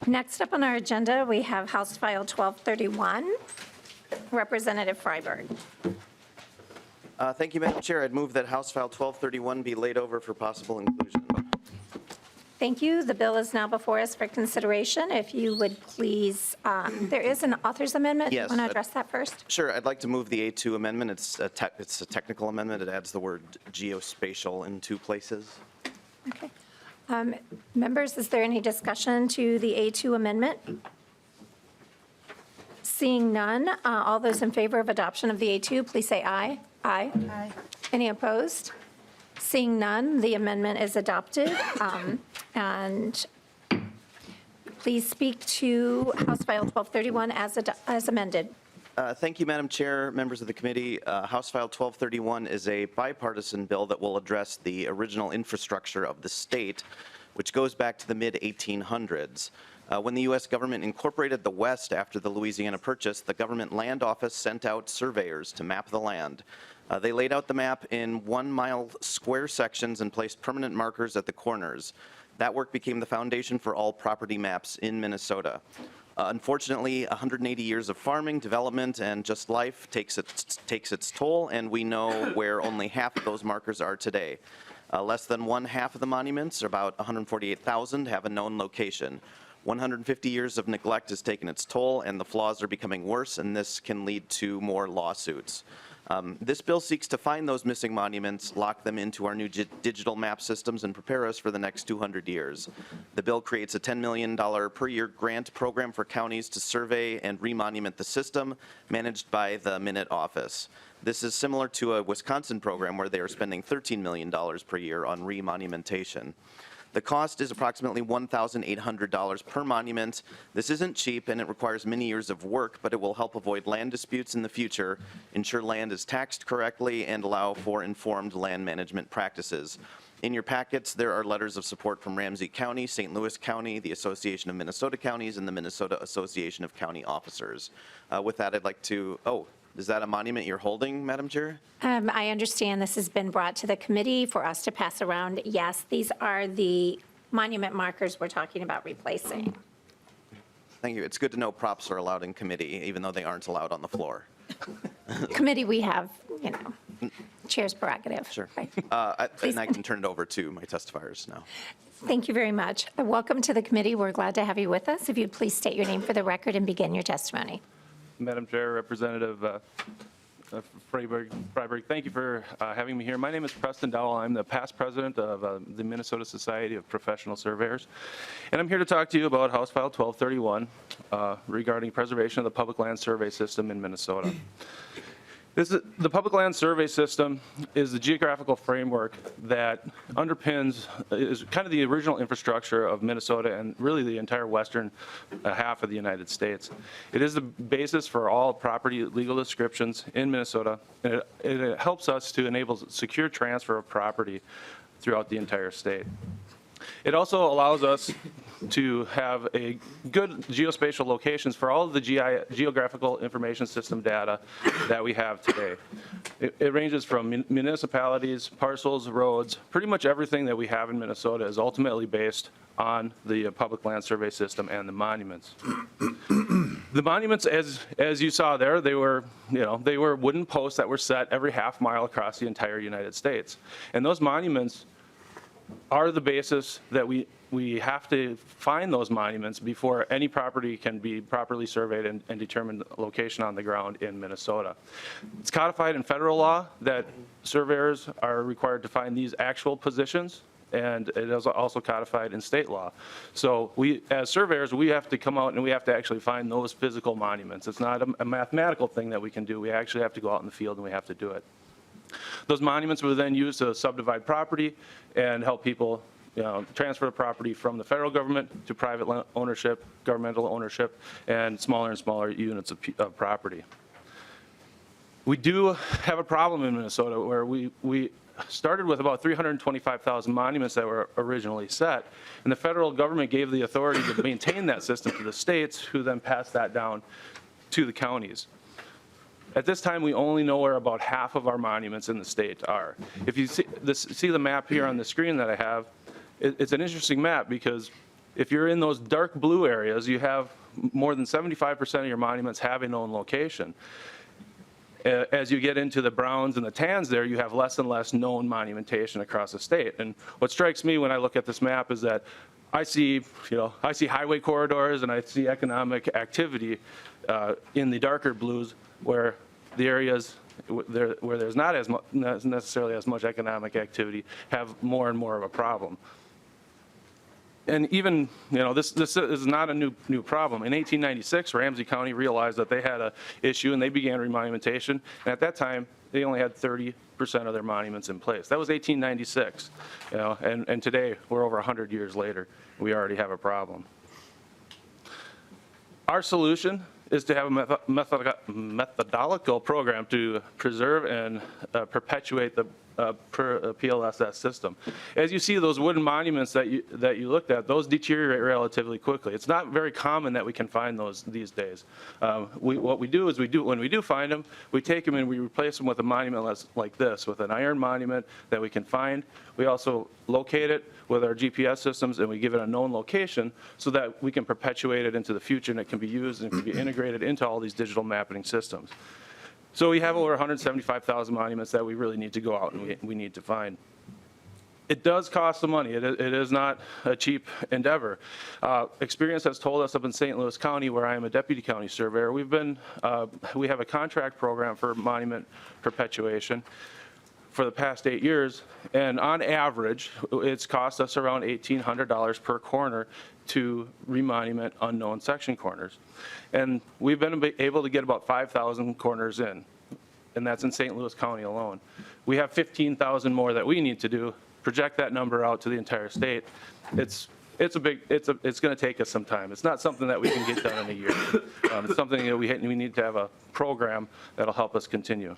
Next up on our agenda, we have House File 1231. Representative Freiberg. Thank you, Madam Chair. I'd move that House File 1231 be laid over for possible inclusion. Thank you. The bill is now before us for consideration. If you would please, there is an author's amendment. Yes. You want to address that first? Sure. I'd like to move the A2 amendment. It's a technical amendment. It adds the word geospatial in 2 places. Okay. Members, is there any discussion to the A2 amendment? Seeing none, all those in favor of adoption of the A2, please say aye. Aye. Aye. Any opposed? Seeing none, the amendment is adopted. And please speak to House File 1231 as amended. Thank you, Madam Chair, members of the committee. House File 1231 is a bipartisan bill that will address the original infrastructure of the state, which goes back to the mid-1800s. When the U.S. government incorporated the West after the Louisiana Purchase, the government land office sent out surveyors to map the land. They laid out the map in 1-mile square sections and placed permanent markers at the corners. That work became the foundation for all property maps in Minnesota. Unfortunately, 180 years of farming, development, and just life takes its toll, and we know where only half of those markers are today. Less than 1/2 of the monuments, or about 148,000, have a known location. 150 years of neglect has taken its toll, and the flaws are becoming worse, and this can lead to more lawsuits. This bill seeks to find those missing monuments, lock them into our new digital map systems, and prepare us for the next 200 years. The bill creates a $10 million per year grant program for counties to survey and remonument the system, managed by the Minute office. This is similar to a Wisconsin program where they are spending $13 million per year on remonumentation. The cost is approximately $1,800 per monument. This isn't cheap, and it requires many years of work, but it will help avoid land disputes in the future, ensure land is taxed correctly, and allow for informed land management practices. In your packets, there are letters of support from Ramsey County, St. Louis County, the Association of Minnesota Counties, and the Minnesota Association of County Officers. With that, I'd like to, is that a monument you're holding, Madam Chair? I understand this has been brought to the committee for us to pass around. Yes, these are the monument markers we're talking about replacing. Thank you. It's good to know props are allowed in committee, even though they aren't allowed on the floor. Committee, we have, chair's prerogative. Sure. Right. And I can turn it over to my testifiers now. Thank you very much. Welcome to the committee. We're glad to have you with us. If you'd please state your name for the record and begin your testimony. Madam Chair, Representative Freiberg, thank you for having me here. My name is Preston Dowell. I'm the past president of the Minnesota Society of Professional Surveyors, and I'm here to talk to you about House File 1231 regarding preservation of the public land survey system in Minnesota. The public land survey system is the geographical framework that underpins, is kind of the original infrastructure of Minnesota and really the entire western half of the United States. It is the basis for all property legal descriptions in Minnesota, and it helps us to enable secure transfer of property throughout the entire state. It also allows us to have a good geospatial locations for all of the geographical information system data that we have today. It ranges from municipalities, parcels, roads, pretty much everything that we have in Minnesota is ultimately based on the public land survey system and the monuments. The monuments, as you saw there, they were wooden posts that were set every half mile across the entire United States. And those monuments are the basis that we have to find those monuments before any property can be properly surveyed and determine location on the ground in Minnesota. It's codified in federal law that surveyors are required to find these actual positions, and it is also codified in state law. So we, as surveyors, we have to come out and we have to actually find those physical monuments. It's not a mathematical thing that we can do. We actually have to go out in the field and we have to do it. Those monuments were then used to subdivide property and help people transfer the property from the federal government to private ownership, governmental ownership, and smaller units of property. We do have a problem in Minnesota where we started with about 325,000 monuments that were originally set, and the federal government gave the authority to maintain that system to the states, who then passed that down to the counties. At this time, we only know where about half of our monuments in the state are. If you see the map here on the screen that I have, it's an interesting map because If you're in those dark blue areas, you have more than 75% of your monuments have a known location. As you get into the browns and the tans there, you have less and less known monumentation across the state. And what strikes me when I look at this map is that I see highway corridors and I see economic activity in the darker blues, where the areas where there's not necessarily as much economic activity have more and more of a problem. And even, this is not a new problem. In 1896, Ramsey County realized that they had an issue and they began remonumentation. And at that time, they only had 30% of their monuments in place. That was 1896, and today we're over 100 years later. We already have a problem. Our solution is to have a methodological program to preserve and perpetuate the PLSS system. As you see, those wooden monuments that you looked at, those deteriorate relatively quickly. It's not very common that we can find those these days. What we do is when we do find them, we take them and we replace them with a monument like this, with an iron monument that we can find. We also locate it with our GPS systems and we give it a known location so that we can perpetuate it into the future and it can be used and can be integrated into all these digital mapping systems. So we have over 175,000 monuments that we really need to go out and we need to find. It does cost some money. It is not a cheap endeavor. Experience has told us up in St. Louis County, where I am a deputy county surveyor, we have a contract program for monument perpetuation for the past 8 years, and on average, it's cost us around $1,800 per corner to remonument unknown section corners. And we've been able to get about 5,000 corners in, and that's in St. Louis County alone. We have 15,000 more that we need to do. Project that number out to the entire state. It's going to take us some time. It's not something that we can get done in a year. It's something that we need to have a program that'll help us continue.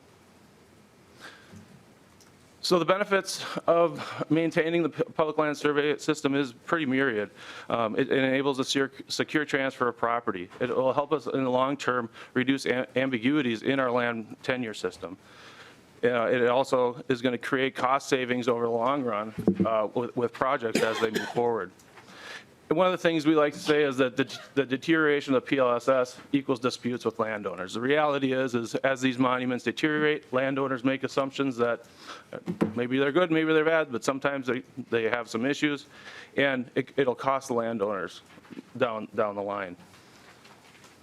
So the benefits of maintaining the public land survey system is pretty myriad. It enables a secure transfer of property. It will help us in the long term reduce ambiguities in our land tenure system. It also is going to create cost savings over the long run with projects as they move forward. And one of the things we like to say is that the deterioration of the PLSS equals disputes with landowners. The reality is as these monuments deteriorate, landowners make assumptions that maybe they're good, maybe they're bad, but sometimes they have some issues, and it'll cost the landowners down the line.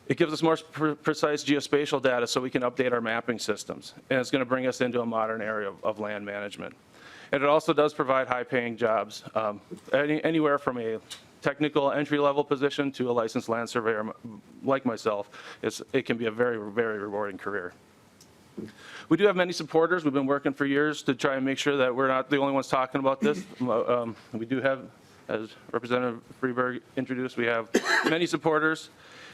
It gives us more precise geospatial data so we can update our mapping systems, and it's going to bring us into a modern area of land management. And it also does provide high-paying jobs, anywhere from a technical entry-level position to a licensed land surveyor like myself. It can be a very, very rewarding career. We do have many supporters. We've been working for years to try and make sure that we're not the only ones talking about this. We do have, as Representative Freeberg introduced, we have many supporters.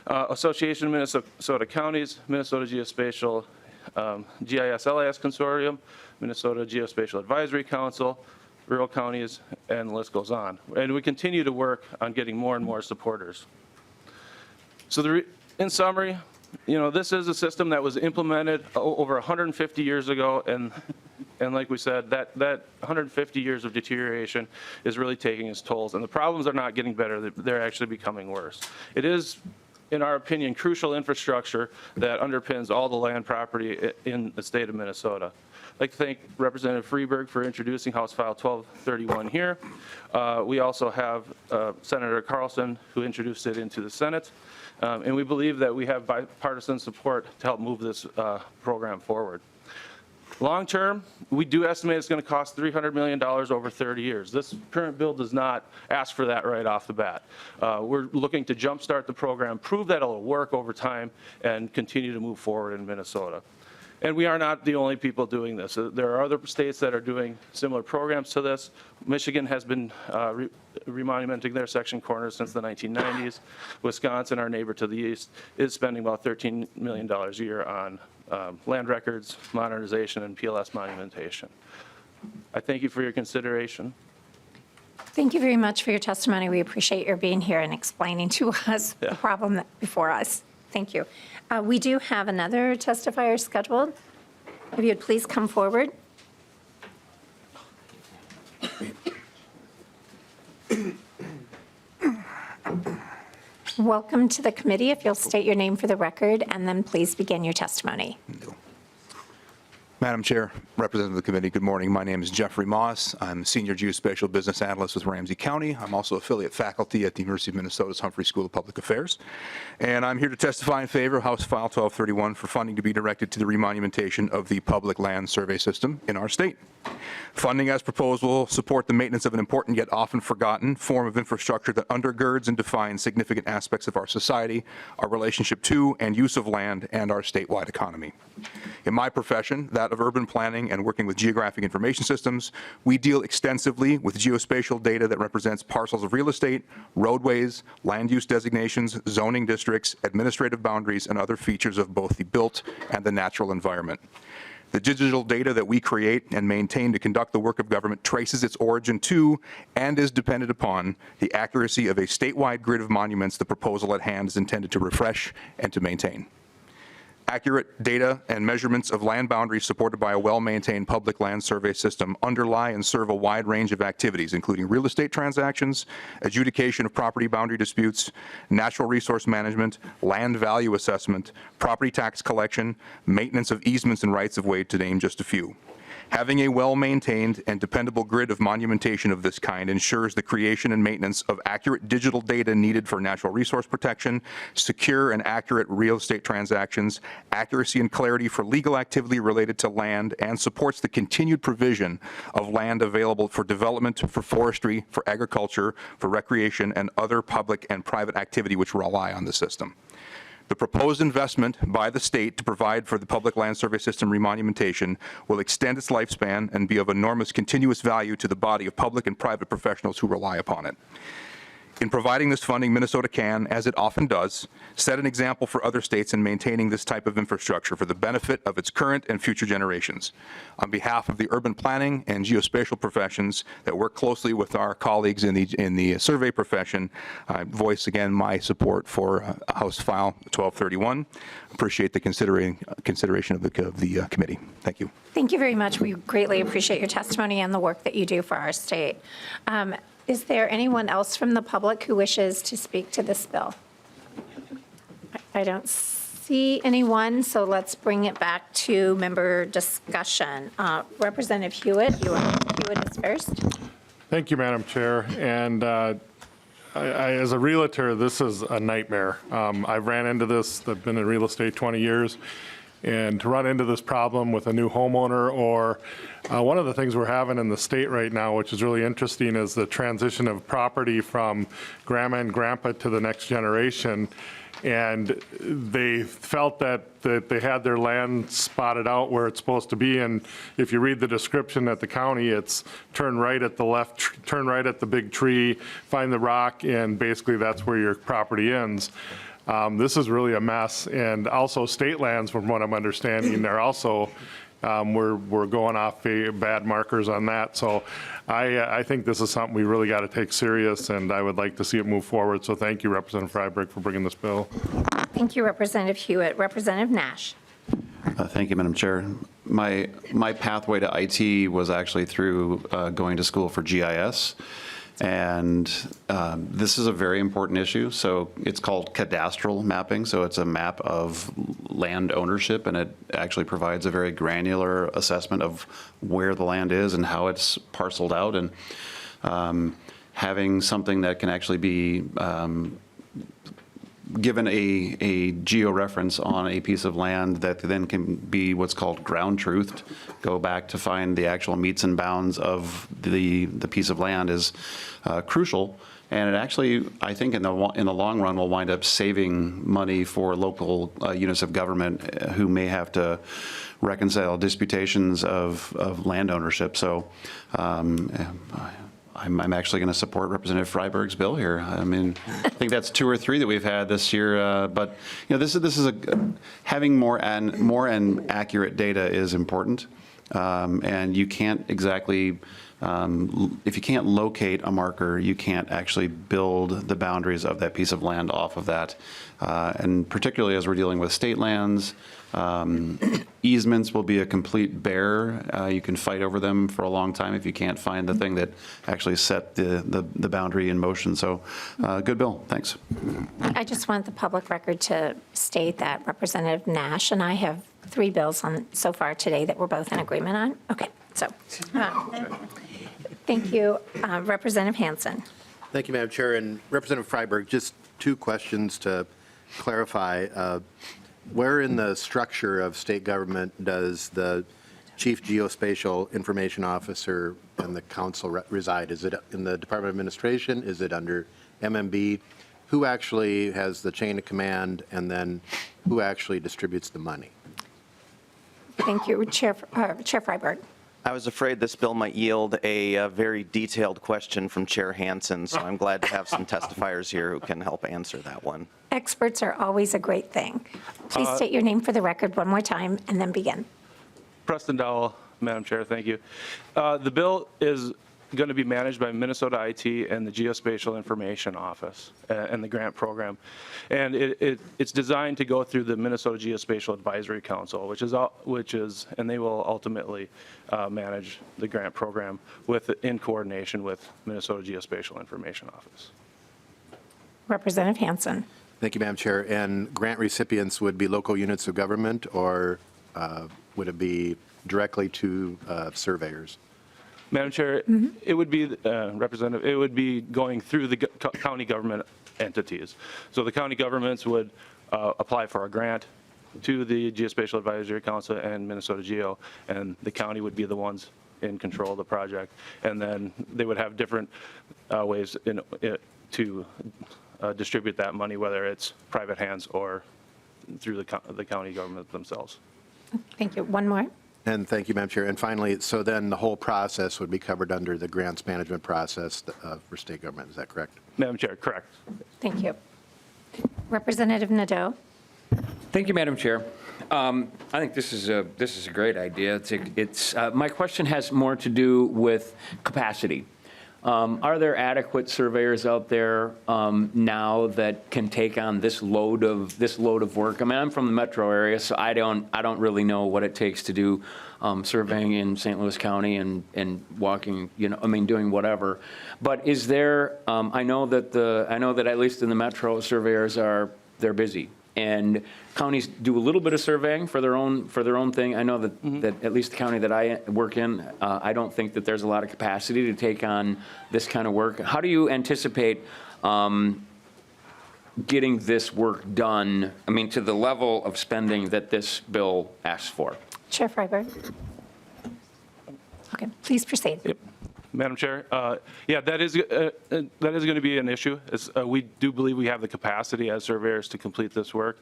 Association of Minnesota Counties, Minnesota Geospatial GIS-LIS Consortium, Minnesota Geospatial Advisory Council, rural counties, and the list goes on. And we continue to work on getting more and more supporters. So in summary, this is a system that was implemented over 150 years ago, and like we said, that 150 years of deterioration is really taking its tolls, and the problems are not getting better, they're actually becoming worse. It is, in our opinion, crucial infrastructure that underpins all the land property in the state of Minnesota. I'd like to thank Representative Freeberg for introducing House File 1231 here. We also have Senator Carlson, who introduced it into the Senate. And we believe that we have bipartisan support to help move this program forward. Long term, we do estimate it's going to cost $300 million over 30 years. This current bill does not ask for that right off the bat. We're looking to jumpstart the program, prove that it'll work over time, and continue to move forward in Minnesota. And we are not the only people doing this. There are other states that are doing similar programs to this. Michigan has been remonumenting their section corners since the 1990s. Wisconsin, our neighbor to the east, is spending about $13 million a year on land records, modernization, and PLS monumentation. I thank you for your consideration. Thank you very much for your testimony. We appreciate your being here and explaining to us the problem before us. Thank you. We do have another testifier scheduled. If you'd please come forward. Welcome to the committee. If you'll state your name for the record, and then please begin your testimony. Madam Chair, representative of the committee, good morning. My name is Jeffrey Moss. I'm a senior geospatial business analyst with Ramsey County. I'm also affiliate faculty at the University of Minnesota's Humphrey School of Public Affairs. And I'm here to testify in favor of House File 1231 for funding to be directed to the remonumentation of the public land survey system in our state. Funding as proposed will support the maintenance of an important yet often forgotten form of infrastructure that undergirds and defines significant aspects of our society, our relationship to and use of land, and our statewide economy. In my profession, that of urban planning and working with geographic information systems, we deal extensively with geospatial data that represents parcels of real estate, roadways, land use designations, zoning districts, administrative boundaries, and other features of both the built and the natural environment. The digital data that we create and maintain to conduct the work of government traces its origin to and is dependent upon the accuracy of a statewide grid of monuments the proposal at hand is intended to refresh and to maintain. Accurate data and measurements of land boundaries supported by a well-maintained public land survey system underlie and serve a wide range of activities, including real estate transactions, adjudication of property boundary disputes, natural resource management, land value assessment, property tax collection, maintenance of easements and rights of way, to name just a few. Having a well-maintained and dependable grid of monumentation of this kind ensures the creation and maintenance of accurate digital data needed for natural resource protection, secure and accurate real estate transactions, accuracy and clarity for legal activity related to land, and supports the continued provision of land available for development, for forestry, for agriculture, for recreation, and other public and private activity which rely on the system. The proposed investment by the state to provide for the public land survey system remonumentation will extend its lifespan and be of enormous continuous value to the body of public and private professionals who rely upon it. In providing this funding, Minnesota can, as it often does, set an example for other states in maintaining this type of infrastructure for the benefit of its current and future generations. On behalf of the urban planning and geospatial professions that work closely with our colleagues in the survey profession, I voice again my support for House File 1231. Appreciate the consideration of the committee. Thank you. Thank you very much. We greatly appreciate your testimony and the work that you do for our state. Is there anyone else from the public who wishes to speak to this bill? I don't see anyone, so let's bring it back to member discussion. Representative Hewitt, Hewitt is first. Thank you, Madam Chair. And as a realtor, this is a nightmare. I've ran into this. I've been in real estate 20 years. And to run into this problem with a new homeowner, or one of the things we're having in the state right now, which is really interesting, is the transition of property from grandma and grandpa to the next generation. And they felt that they had their land spotted out where it's supposed to be. And if you read the description at the county, it's turn right at the left, turn right at the big tree, find the rock, and basically that's where your property ends. This is really a mess, and also state lands, from what I'm understanding, they're also, we're going off bad markers on that. So I think this is something we really got to take serious, and I would like to see it move forward. So thank you, Representative Freiberg, for bringing this bill. Thank you, Representative Hewitt. Representative Nash. Thank you, Madam Chair. My pathway to IT was actually through going to school for GIS. And this is a very important issue. So it's called cadastral mapping. So it's a map of land ownership, and it actually provides a very granular assessment of where the land is and how it's parceled out. And having something that can actually be given a geo-reference on a piece of land that then can be what's called ground truthed, go back to find the actual meets and bounds of the piece of land is crucial. And it actually, I think in the long run, will wind up saving money for local units of government who may have to reconcile disputations of land ownership. So I'm actually going to support Representative Freiberg's bill here. I mean, I think that's 2 or 3 that we've had this year. But you know, this is having more and accurate data is important. And you can't exactly, if you can't locate a marker, you can't actually build the boundaries of that piece of land off of that. And particularly as we're dealing with state lands, easements will be a complete bear. You can fight over them for a long time if you can't find the thing that actually set the boundary in motion. So good bill, thanks. I just want the public record to state that Representative Nash and I have 3 bills on so far today that we're both in agreement on. Okay, so, thank you. Representative Hansen. Thank you, Madam Chair. And Representative Freiberg, just 2 questions to clarify. Where in the structure of state government does the Chief Geospatial Information Officer and the council reside? Is it in the Department of Administration? Is it under MMB? Who actually has the chain of command, and then who actually distributes the money? Thank you, Chair Freiberg. I was afraid this bill might yield a very detailed question from Chair Hansen, so I'm glad to have some testifiers here who can help answer that one. Experts are always a great thing. Please state your name for the record one more time and then begin. Preston Dowell, Madam Chair, thank you. The bill is going to be managed by Minnesota IT and the Geospatial Information Office and the grant program. And it's designed to go through the Minnesota Geospatial Advisory Council, and they will ultimately manage the grant program in coordination with Minnesota Geospatial Information Office. Representative Hansen. Thank you, Madam Chair. And grant recipients would be local units of government, or would it be directly to surveyors? Madam Chair, it would be, Representative, it would be going through the county government entities. So the county governments would apply for a grant to the Geospatial Advisory Council and Minnesota Geo, and the county would be the ones in control of the project. And then they would have different ways to distribute that money, whether it's private hands or through the county government themselves. Thank you. One more. And thank you, Madam Chair. And finally, so then the whole process would be covered under the grants management process for state government. Is that correct? Madam Chair, correct. Thank you. Representative Nadeau. Thank you, Madam Chair. I think this is a great idea. My question has more to do with capacity. Are there adequate surveyors out there now that can take on this load of work? I mean, I'm from the metro area, so I don't really know what it takes to do surveying in St. Louis County and walking, doing whatever. But is there? I know that at least in the metro, surveyors they're busy. And counties do a little bit of surveying for their own thing. I know that at least the county that I work in, I don't think that there's a lot of capacity to take on this kind of work. How do you anticipate getting this work done, to the level of spending that this bill asks for? Chair Freiberg. Okay, please proceed. Yep. Madam Chair, yeah, that is going to be an issue. We do believe we have the capacity as surveyors to complete this work.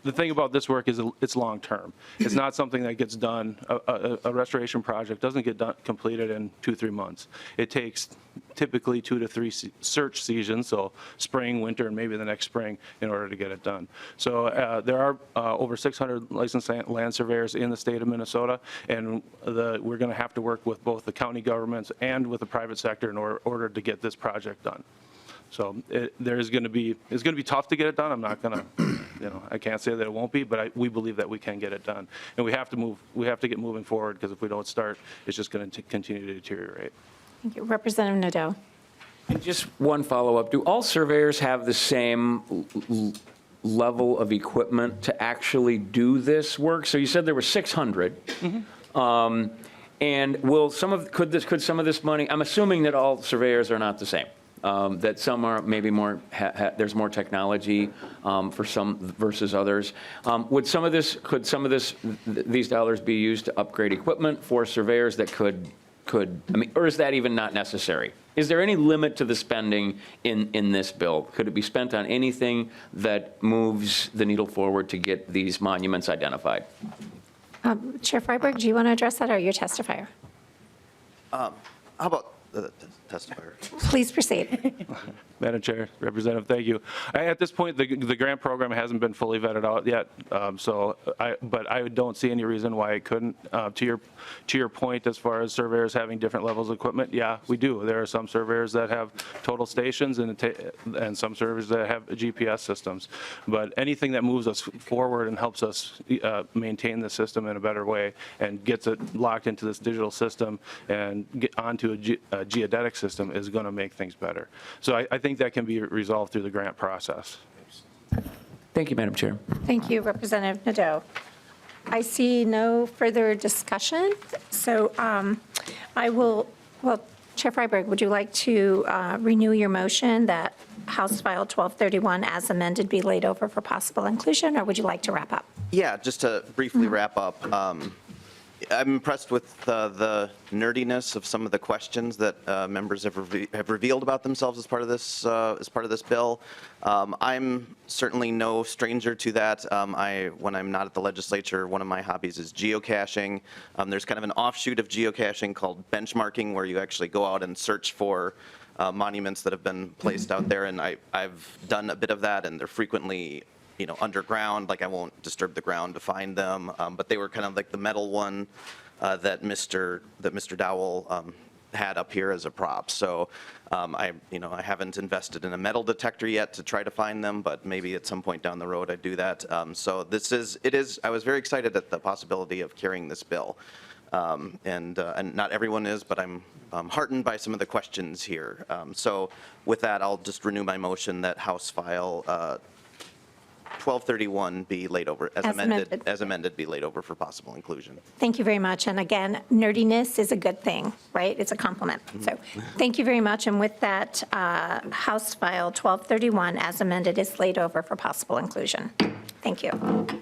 The thing about this work is it's long-term. It's not something that gets done. A restoration project doesn't get completed in 2-3 months. It takes typically 2 to 3 search seasons, so spring, winter, and maybe the next spring, in order to get it done. So there are over 600 licensed land surveyors in the state of Minnesota, and we're going to have to work with both the county governments and with the private sector in order to get this project done. So it's going to be tough to get it done. I'm not going to, I can't say that it won't be, but we believe that we can get it done. And we have to get moving forward, because if we don't start, it's just going to continue to deteriorate. Thank you. Representative Nadeau. And just one follow-up. Do all surveyors have the same level of equipment to actually do this work? So you said there were 600. And could some of this money, I'm assuming that all surveyors are not the same. That some are maybe more, there's more technology for some versus others. Could some of these dollars be used to upgrade equipment for surveyors that could, or is that even not necessary? Is there any limit to the spending in this bill? Could it be spent on anything that moves the needle forward to get these monuments identified? Chair Freiberg, do you want to address that, or your testifier? How about testifier. Please proceed. Madam Chair, Representative, thank you. At this point, the grant program hasn't been fully vetted out yet, but I don't see any reason why it couldn't. To your point, as far as surveyors having different levels of equipment, yeah, we do. There are some surveyors that have total stations and some surveyors that have GPS systems. But anything that moves us forward and helps us maintain the system in a better way and gets it locked into this digital system and get onto a geodetic system is going to make things better. So I think that can be resolved through the grant process. Thank you, Madam Chair. Thank you, Representative Nadeau. I see no further discussion, so I will, well, Chair Freiberg, would you like to renew your motion that House File 1231 as amended be laid over for possible inclusion, or would you like to wrap up? Yeah, just to briefly wrap up, I'm impressed with the nerdiness of some of the questions that members have revealed about themselves as part of this bill. I'm certainly no stranger to that. When I'm not at the legislature, one of my hobbies is geocaching. There's kind of an offshoot of geocaching called benchmarking, where you actually go out and search for monuments that have been placed out there, and I've done a bit of that, and they're frequently underground. Like, I won't disturb the ground to find them, but they were kind of like the metal one that Mr. Dowell had up here as a prop. So I haven't invested in a metal detector yet to try to find them, but maybe at some point down the road I'd do that. So I was very excited at the possibility of carrying this bill. And not everyone is, but I'm heartened by some of the questions here. So with that, I'll just renew my motion that House File 1231 be laid over as amended be laid over for possible inclusion. Thank you very much. And again, nerdiness is a good thing, right? It's a compliment. So thank you very much. And with that, House File 1231 as amended is laid over for possible inclusion. Thank you.